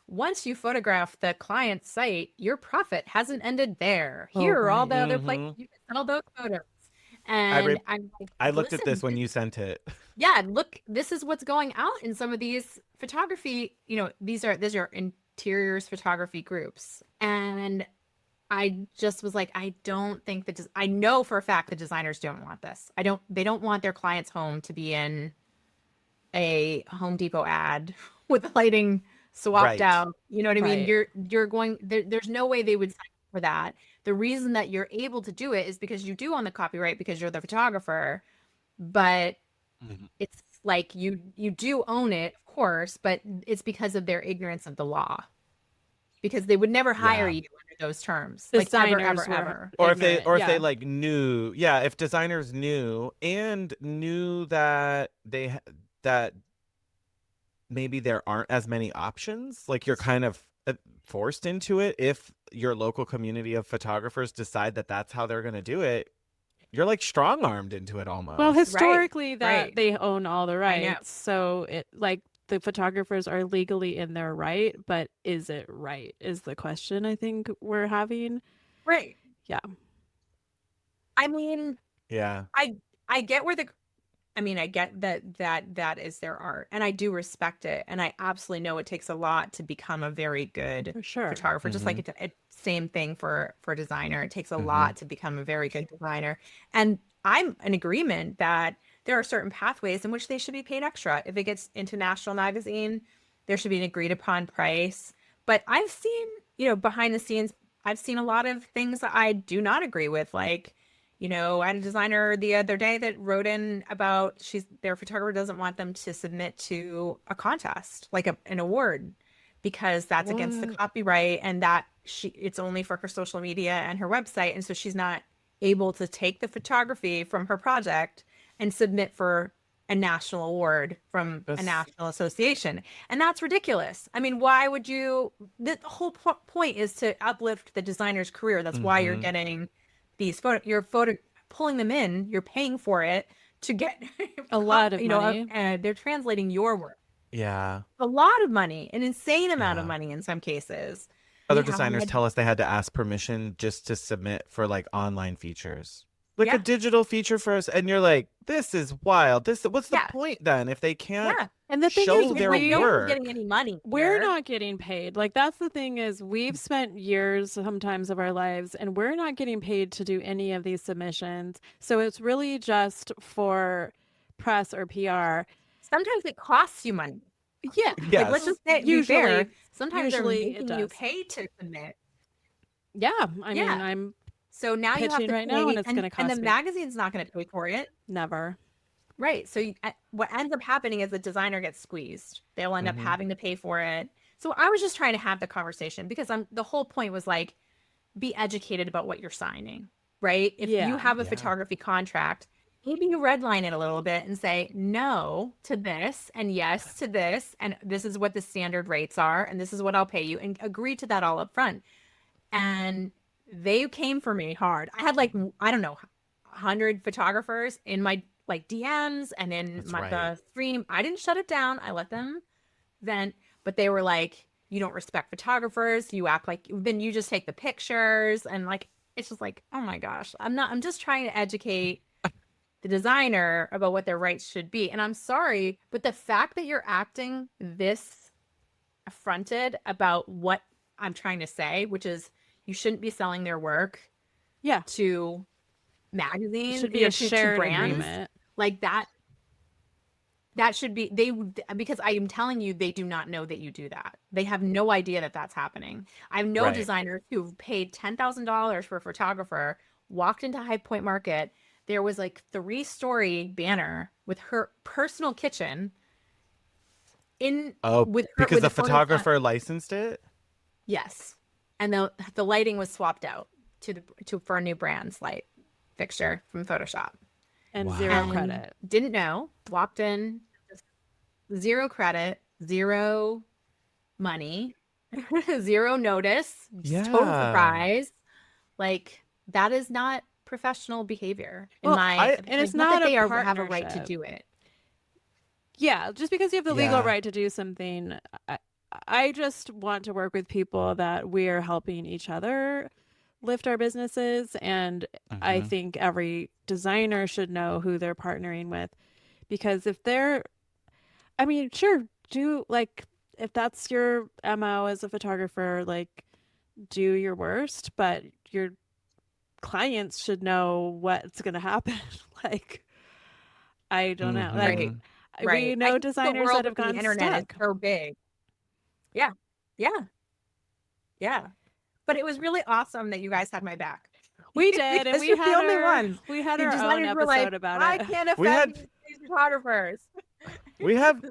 once you photograph the client's site, your profit hasn't ended there. Oh, Here are all right. the other places Hmm. you can sell those photos. I re- And I'm like, I looked at this listen, when you sent it. yeah, look, this is what's going out in some of these photography, these are interiors photography groups. And I just was like, I don't think that I know for a fact the designers don't want this. They don't want their client's home to be in a Home Depot ad with the lighting swapped Right. out. You know what I mean? Right. You're going there's no way they would sign up for that. The reason that you're able to do it is because you do own the copyright because you're the photographer, but Mhm. it's like you do own it, of course, but it's because of their ignorance of the law. Because they would never hire Yeah. you under those terms. Like ever, Designers ever, were ever. ignorant. Or if they Yeah. like knew, yeah, if designers knew and knew that that maybe there aren't as many options, like you're kind of forced into it if your local community of photographers decide that that's how they're going to do it. You're like strong-armed into it Well, almost. historically, that Right. they own all the I know. rights, so it like the photographers are legally in their right, but is it right? Is the question I think we're having. Right. Yeah. I mean, Yeah. I get I get that is their art, and I do respect it, and I absolutely know it takes a lot to become a very good For sure. photographer. Just like Mhm. it's same thing for a designer. It takes a Mhm. lot to become a very good designer, and I'm in agreement that there are certain pathways in which they should be paid extra. If it gets into national magazine, there should be an agreed upon price. But I've seen, behind the scenes, I've seen a lot of things that I do not agree with, like I had a designer the other day that wrote in about their photographer doesn't want them to submit to a contest, like an award, because that's against the What? copyright and that it's only for her social media and her website. And so she's not able to take the photography from her project and submit for a national award from a That's national association. And that's ridiculous. I mean, why would you? The whole point is to uplift the designer's career. That's why you're mhm. getting these pulling them in, you're paying for it to get A lot of money. they're translating your work. Yeah. A lot of money, an insane amount of Yeah. money in some cases. We Other designers had tell us they had to ask permission just to submit for like online features. Like a Yeah, digital feature first, and you're like, this is wild. What's the yeah, point then if they can't yeah. And the thing is, show It's their like no one's getting work? any money we're here. not getting paid. Like that's the thing is we've spent years sometimes of our lives and we're not getting paid to do any of these submissions. So it's really just for press or PR. Sometimes it costs you money. Yeah. Like let's Yes. just be fair. Sometimes they're Usually it making you does. pay to submit. Yeah. I mean, Yeah. I'm So now you have pitching to right now and pay, it's going to and the cost me magazine's not going to pay for it. never. Right. So what ends up happening is the designer gets squeezed. They'll end up Hmm. having to pay for it. So I was just trying to have the conversation because the whole point was like, be educated about what you're signing, right? If you Yeah. have a Yeah. photography contract, maybe you redline it a little bit and say no to this and yes to this, and this is what the standard rates are, and this is what I'll pay you, and agree to that all up front. And they came for me hard. I had like, I don't know, 100 photographers in my like DMs and in That's the right. stream. I didn't shut it down. I let them vent, but they were like, you don't respect photographers. You act like then you just take the pictures, and like it's just like, oh my gosh. I'm just trying to educate the designer about what their rights should be. And I'm sorry, but the fact that you're acting this affronted about what I'm trying to say, which is you shouldn't be selling their work Yeah. to It magazines, should be a to shared brands agreement. like that should be because I am telling you, they do not know that you do that. They have no idea that that's happening. I have no Right. designers who've paid $10,000 for a photographer, walked into High Point Market. There was like 3-story banner with her personal kitchen Oh, with because the photos on. photographer licensed it? Yes. And the lighting was swapped out for a new brand light fixture from Photoshop. And Wow. zero And credit. didn't know, walked in, zero credit, zero money, zero notice, just total Yeah. surprise. Like, that is not professional behavior in Well, my I- and it's not not that a they have a right to partnership. do it. Yeah, just because you have the legal Yeah. right to do something, I just want to work with people that we are helping each other lift our businesses. And I Mhm. think every designer should know who they're partnering with. Because if they're, I mean, sure, do like, if that's your MO as a photographer, like, do your worst, but your clients should know what's going to happen. Like, I don't know. Like, Right. Mhm. we Right. know I think the designers world that have of the gone internet is stuck. so big. Yeah. Yeah. Yeah. But it was really awesome that you guys had my back. We did, and Because you're the only ones. we had The our own designers were like, episode about I it. can't We offend had these photographers. we have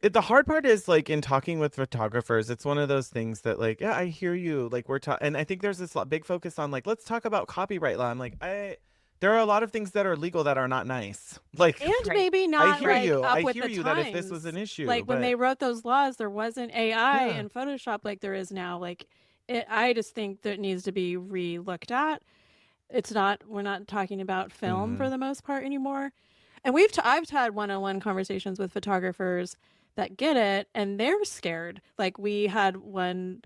the hard part is like in talking with photographers, it's one of those things that like, yeah, I hear you. Like and I think there's this big focus on like, let's talk about copyright law. I'm like, there are a lot of things that are legal that are not nice. Like, And Right. maybe I not hear like you. up I with hear the you that if this was times. an issue, Like when but they wrote those laws, there wasn't AI yeah. in Photoshop like there is now. Like I just think that it needs to be re-looked at. It's not. We're not talking about film for Mhm. the most part anymore. And I've had one-on-one conversations with photographers that get it, and they're scared. Like we had one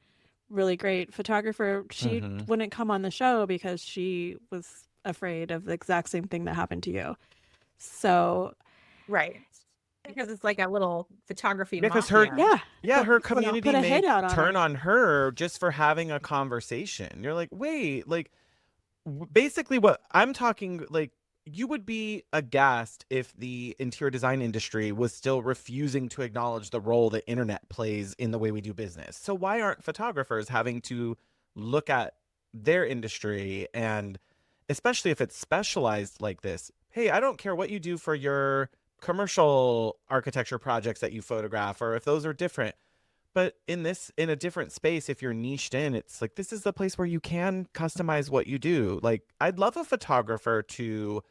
really great photographer. She Mhm. wouldn't come on the show because she was afraid of the exact same thing that happened to you. So Right. Because it's like a little photography Because mafia. her put community a may hit out on turn her. on her just for having a conversation. You're like, wait, like basically what I'm talking like you would be aghast if the interior design industry was still refusing to acknowledge the role the internet plays in the way we do business. So why aren't photographers having to look at their industry, and especially if it's specialized like this? Hey, I don't care what you do for your commercial architecture projects that you photograph, or if those are different. But in a different space, if you're niched in, it's like, this is the place where you can customize what you do. Like, I'd love a photographer to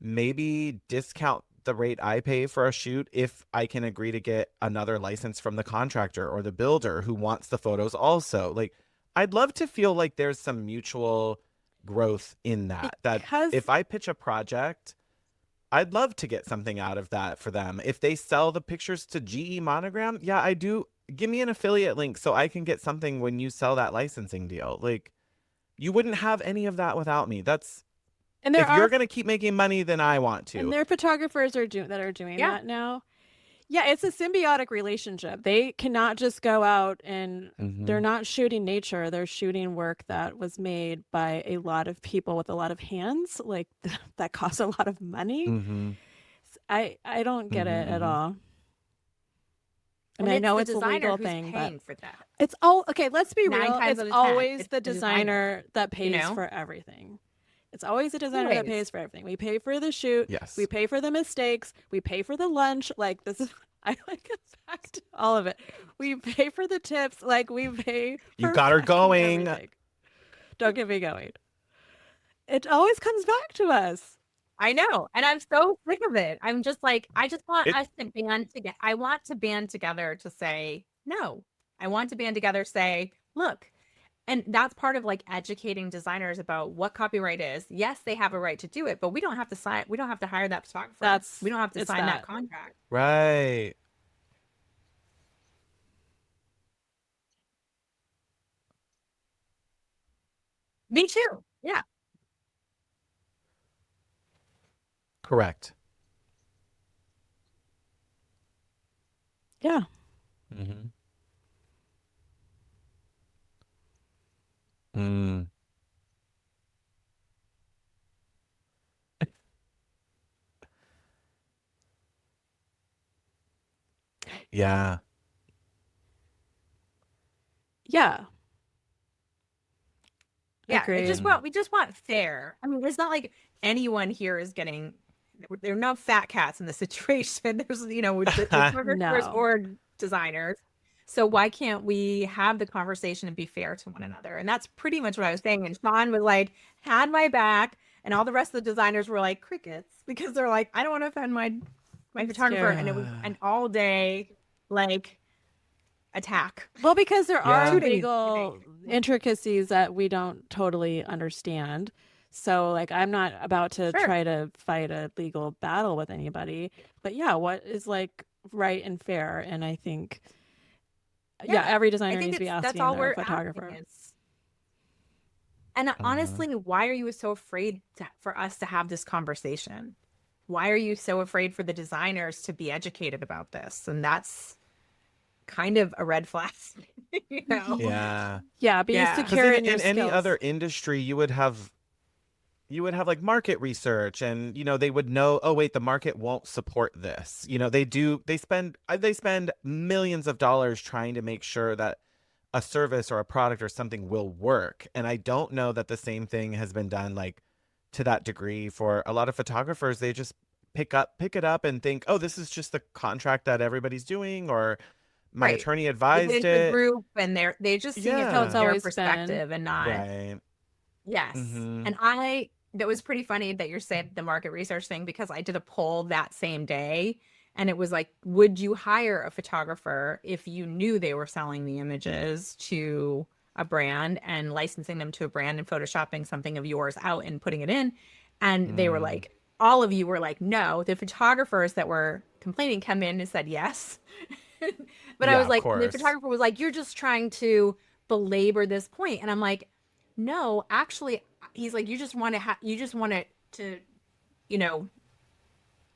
maybe discount the rate I pay for a shoot if I can agree to get another license from the contractor or the builder who wants the photos also. Like, I'd love to feel like there's some mutual growth in that. That Because if I pitch a project, I'd love to get something out of that for them. If they sell the pictures to GE Monogram, yeah, I do. Give me an affiliate link so I can get something when you sell that licensing deal. Like, you wouldn't have any of that without me. That's and there if you're are going to keep making money, then I want and to. there are photographers that are doing Yeah. that now. Yeah, it's a symbiotic relationship. They cannot just go out and they're not shooting nature. They're shooting work that was made by a lot of people with a lot of hands, like that costs a lot of money. Mm-hmm. I don't get it at all. I And mean, I it's know the it's a designer legal who's thing, but paying for that. it's all okay. Let's be 9 real. times It's out of 10, always it's the the designer, designer that you pays know? for everything. It's always the designer that Always. pays for everything. We pay for the shoot. Yes. We pay for the mistakes. We pay for the lunch. Like this is, I like it back to all of it. We pay for the tips. Like we pay. You for got her fucking going. everything. Don't get me going. It always comes back to us. I know. And I'm so sick of it. I'm just like, I just want It- us to band together. I want to band together to say, no. I want to band together, say, look. And that's part of like educating designers about what copyright is. Yes, they have a right to do it, but we don't have to sign, we don't have to hire that photographer. We don't have to it's sign that that. contract. Right. Me too. Yeah. Correct. Yeah. Mm-hmm. Mm. Yeah. Yeah. Yeah. It just Agreed. we just want fair. I mean, it's not like anyone here is getting, there are no fat cats in the situation. There's, the photographers No. or designers. So why can't we have the conversation and be fair to one another? And that's pretty much what I was saying. And Sean was like, had my back, and all the rest of the designers were like crickets because they're like, I don't want to offend my photographer. And it was Yeah. an all day like attack. Well, because there are 2 days. legal intricacies that we don't totally understand. So, like, I'm not about to Sure. try to fight a legal battle with anybody. But yeah, what is like right and fair? And I think, yeah, every I designer think needs to be that's asking all their we're photographer. asking is. And honestly, why are you so afraid for us to have this conversation? Why are you so afraid for the designers to be educated about this? And that's kind of a red flag, you know? Yeah. Yeah, be Yeah. 'Cause secure Because in your in any skills. other industry, you would have like market research, and they would know, oh wait, the market won't support this. They spend millions of dollars trying to make sure that a service or a product or something will work. And I don't know that the same thing has been done like to that degree for a lot of photographers. They just pick it up and think, oh, this is just the contract that everybody's doing, or my Right. attorney Like, advised it's a it. group and they just see it How from it's Yeah. their always been. perspective and not. Right. Yes. Mm-hmm. And that was pretty funny that you're saying the market research thing, because I did a poll that same day and it was like, would you hire a photographer if you knew they were selling the images to a brand and licensing them to a brand and photoshopping something of yours out and putting it in? And they were like, all of you were like, no. The photographers that were complaining come in and said yes. But I Yeah, was of like, the course. photographer was like, you're just trying to belabor this point. And I'm like, no, actually, he's like, you just want to you just want to, you know,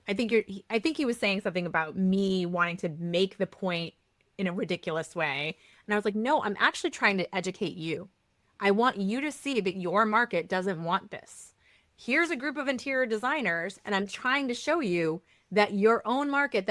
I think he was saying something about me wanting to make the point in a ridiculous way. And I was like, no, I'm actually trying to educate you. I want you to see that your market doesn't want this. Here's a group of interior designers, and I'm trying to show you that your own market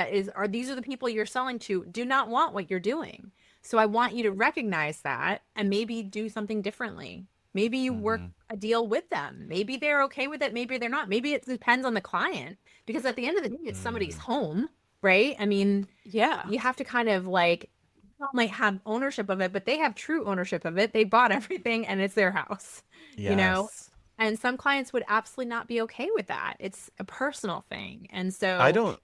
these are the people you're selling to do not want what you're doing. So I want you to recognize that and maybe do something differently. Maybe you work a deal with them. Maybe they're okay with it. Maybe they're not. Maybe it depends on the client, because at the end of the day, it's somebody's home, right? I mean, Yeah. you have to kind of like, might have ownership of it, but they have true ownership of it. They bought everything and it's their house, you know? Yes. And some clients would absolutely not be okay with that. It's a personal thing. And I so don't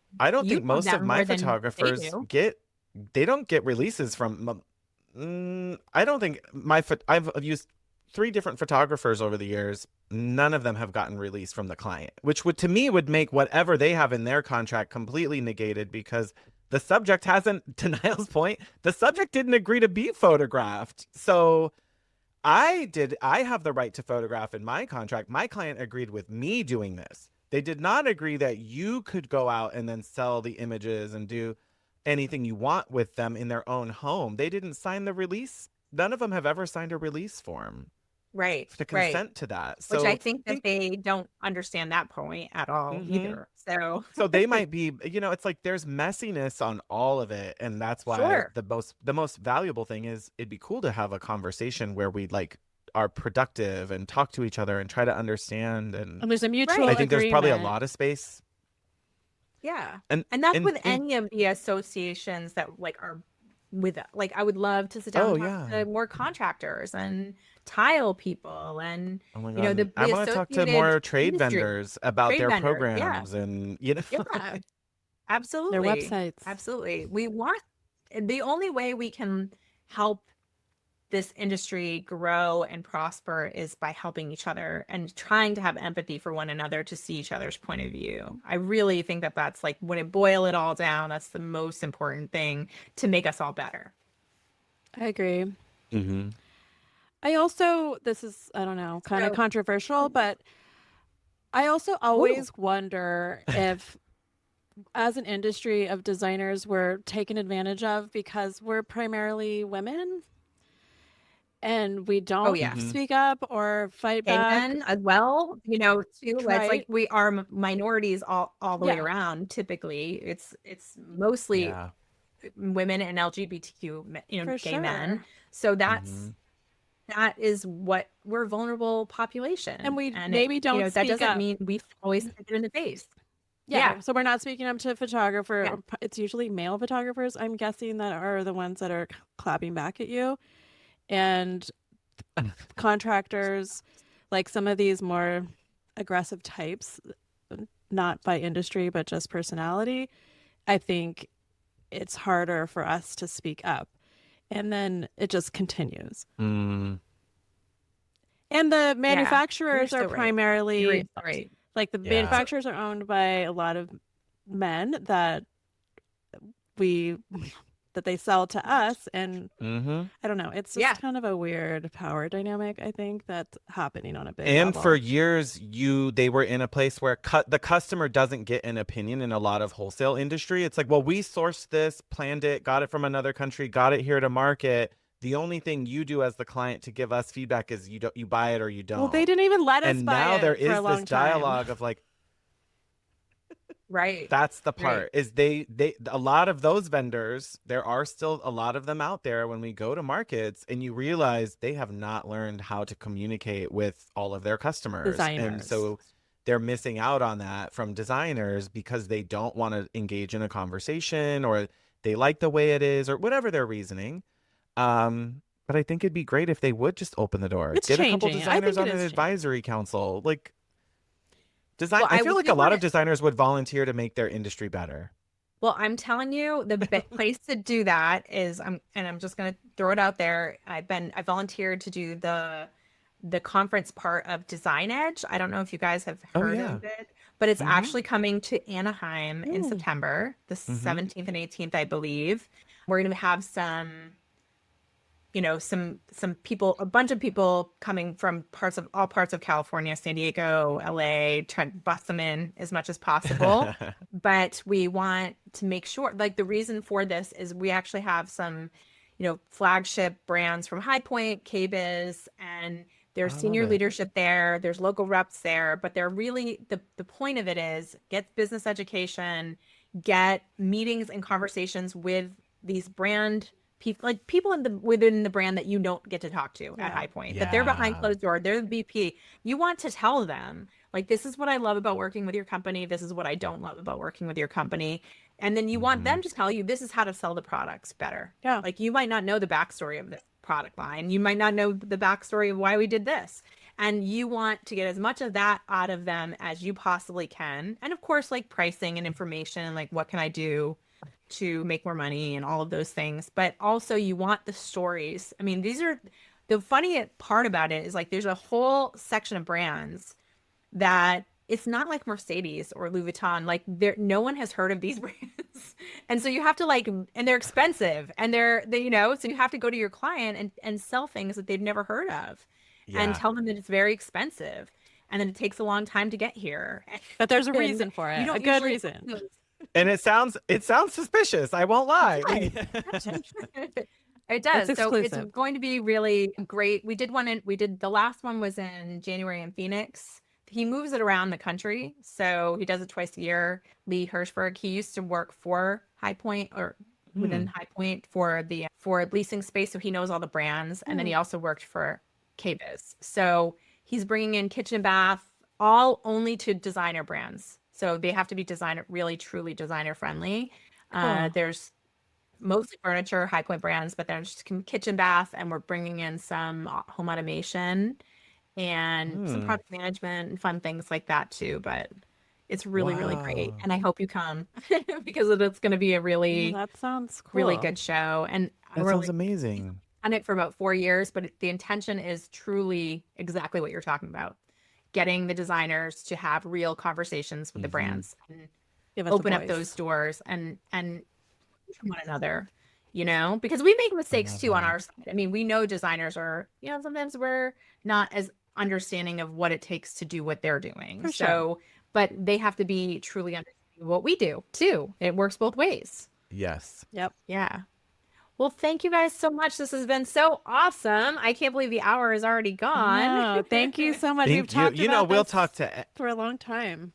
you think love most that of my more than they photographers do. they don't get releases from I don't think I've used 3 different photographers over the years. None of them have gotten release from the client, which would to me would make whatever they have in their contract completely negated, because the subject hasn't, to Niall's point, the subject didn't agree to be photographed. So I have the right to photograph in my contract. My client agreed with me doing this. They did not agree that you could go out and then sell the images and do anything you want with them in their own home. They didn't sign the release. None of them have ever signed a release form Right. to Right. consent to that. Which I So think that they don't understand that point at all either. So so they might be, it's like there's messiness on all of it, and that's why sure. the most valuable thing is it'd be cool to have a conversation where we like are productive and talk to each other and try to understand, and And there's a mutual Right. I think there's probably a agreement. lot of space. Yeah. And that's with in any of the associations that like are with, like, I would love to sit down oh and talk yeah. to more contractors and tile people and, Oh my you know, God. I the want to talk to associated more trade industry, vendors about trade their vendors. Yeah. programs and Yeah. Their Absolutely. websites. Absolutely. The only way we can help this industry grow and prosper is by helping each other and trying to have empathy for one another to see each other's point of view. I really think that that's like, when it boil it all down, that's the most important thing to make us all better. I agree. Mm-hmm. I also, this is, I don't know, kind of So- controversial, but I also always wonder if, as an industry of designers, we're taken advantage of because we're primarily women and we don't yeah. speak up or fight Gay back. men as well, you know, too. It's like Right. we are minorities all the way Yeah. around. Typically, it's mostly Yeah. women and LGBTQ, For gay men. sure. So that is what we're, vulnerable population, And we maybe don't that speak doesn't up. mean we always hit it in the face. Yeah. So we're not speaking up to photographer. Yeah. It's usually male photographers, I'm guessing, that are the ones that are clapping back at you. And contractors, like some of these more aggressive types, not by industry, but just personality, I think it's harder for us to speak up. And then it just continues. Mm. And the Yeah. You're manufacturers so are right. primarily You're so right. like the Yeah. manufacturers are owned by a lot of men that they sell to us, and Mm-hmm. I don't know, it's just Yeah. kind of a weird power dynamic, I think, that's happening on a big And level. for years, they were in a place where the customer doesn't get an opinion in a lot of wholesale industry. It's like, well, we sourced this, planned it, got it from another country, got it here to market. The only thing you do as the client to give us feedback is you buy it or you don't. Well, they didn't even let us And buy now it there for a is long this dialogue time. of like, Right. that's the Right. part is they a lot of those vendors, there are still a lot of them out there when we go to markets, and you realize they have not learned how to communicate with all of their customers. And Designers. so they're missing out on that from designers because they don't want to engage in a conversation, or they like the way it is, or whatever their reasoning. But I think it'd be great if they would just open the door. It's Get a couple changing. I think designers on it an is advisory council. Like Well, I feel like do a lot wanna- of designers would volunteer to make their industry better. Well, I'm telling you, the place to do that is I'm just gonna throw it out there. I volunteered to do the conference part of Design Edge. I don't know if you guys have Oh, heard yeah. of it, but it's Mhm. actually coming to Anaheim in Ooh. September, the Mhm. 17th and 18th, I believe. We're gonna have some people, a bunch of people coming from all parts of California, San Diego, LA, trying to bust them in as much as possible. But we want to make sure, like, the reason for this is we actually have some, flagship brands from High Point, KBiz, and there's I love senior it. leadership there. There's local reps there, but they're really the point of it is get business education, get meetings and conversations with these brand people, like people within the brand that you don't get to talk to at High Point, that they're behind Yeah. closed door, they're the VP. You want to tell them, like, this is what I love about working with your company. This is what I don't love about working with your company. And then you want them to tell you, this is how to sell the products better. Yeah. Like, you might not know the backstory of this product line. You might not know the backstory of why we did this. And you want to get as much of that out of them as you possibly can. And of course, like, pricing and information, and like, what can I do to make more money and all of those things. But also you want the stories. I mean, the funny part about it is, like, there's a whole section of brands that it's not like Mercedes or Louis Vuitton. Like, no one has heard of these brands. And so you have to, like, and they're expensive, and so you have to go to your client and sell things that they've never heard of and Yeah. tell them that it's very expensive. And then it takes a long time to get here. But there's a And reason for you it. don't A good usually reason. have those. And it sounds suspicious. I won't lie. It does. It's So it's exclusive. going to be really great. We did the last one was in January in Phoenix. He moves it around the country. So he does it twice a year. Lee Hirschberg, he used to work for High Point, or within High Point, for leasing space. So he knows all the brands. And then he also worked for KBiz. So he's bringing in kitchen bath, all only to designer brands. So they have to be really truly designer friendly. Cool. There's mostly furniture, High Point brands, but there's kitchen bath, and we're bringing in some home automation and some product management and fun things like that too. But it's really, really great. Wow. And I hope you come because it's going to be a really, That sounds cool. really good show. And That we're sounds amazing. on it for about 4 years, but the intention is truly exactly what you're talking about. Getting the designers to have real conversations with the brands and Give us a open up voice. those doors and from one another, because we make mistakes too on our side. I mean, we know designers are, sometimes we're not as understanding of what it takes to do what they're doing. For So, sure. but they have to be truly understanding what we do too. It works both ways. Yes. Yep. Yeah. Well, thank you guys so much. This has been so awesome. I can't believe the hour is already gone. No, thank you so much. We've Thank you. talked about We'll this talk to for a long time.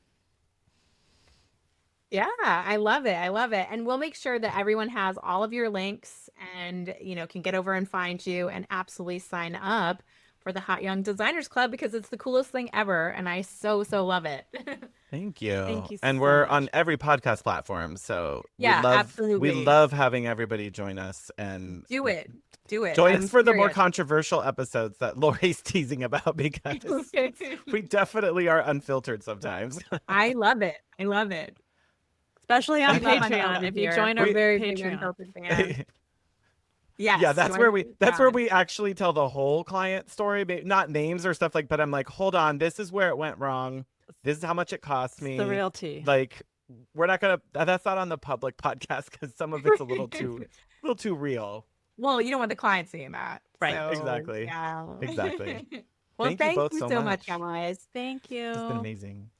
Yeah, I love it. I love it. And we'll make sure that everyone has all of your links and, can get over and find you and absolutely sign up for the Hot Young Designers Club because it's the coolest thing ever, and I so love it. Thank you. Thank you And so we're much. on every podcast platform, so Yeah, we absolutely. love having everybody join us and Do it. join I'm us for the more serious. controversial episodes that Lori's teasing about because we definitely are unfiltered sometimes. I love it. I love it. Especially I on love my fun Patreon. up If you here. join We're our very big Patreon. unfiltered fans. Yes. Yeah, that's join where the we Patreon. actually tell the whole client story, not names or stuff like, but I'm like, hold on, this is where it went wrong. This is how much it cost me. The real tea. Like, we're not gonna. That's not on the public podcast because some of it's a little too real. Well, you don't want the client seeing that. Right. So, Exactly. yeah. Exactly. Well, Thank you both so so much. much, guys. Thank you. It's been amazing.